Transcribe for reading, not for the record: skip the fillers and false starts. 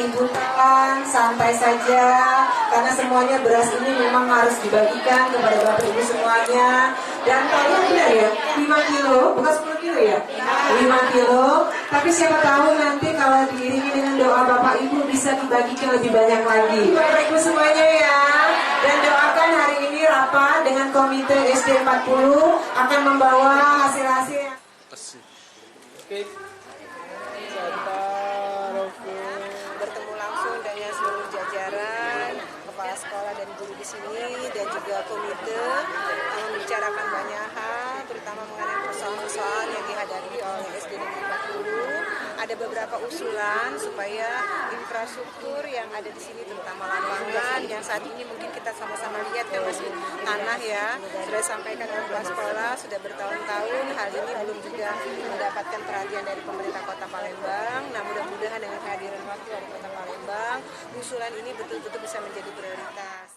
keributan, santai saja, karena semuanya beras ini memang harus dibagikan kepada Bapak Ibu semuanya. Dan kalau benar ya, 5 kilo, bukan 10 kilo ya? 5 kilo, tapi siapa tahu nanti kalau diiringi dengan doa Bapak Ibu bisa dibagikan lebih banyak lagi. Bapak Ibu semuanya ya, dan doakan hari ini rapat dengan komite SD 40 akan membawa hasil-hasil. Oke. Bertemu langsung dengan seluruh jajaran, kepala sekolah dan guru di sini dan juga komite membicarakan banyak hal, terutama mengenai persoalan-persoalan yang dihadapi oleh SD Negeri 40. Ada beberapa usulan supaya infrastruktur yang ada di sini, terutama lapangan yang saat ini mungkin kita sama-sama lihat kan masih tanah ya, sudah disampaikan oleh kepala sekolah sudah bertahun-tahun, hal ini belum juga mendapatkan perhatian dari pemerintah Kota Palembang. Nah, mudah-mudahan dengan kehadiran waktu dari Kota Palembang, usulan ini betul-betul bisa menjadi prioritas.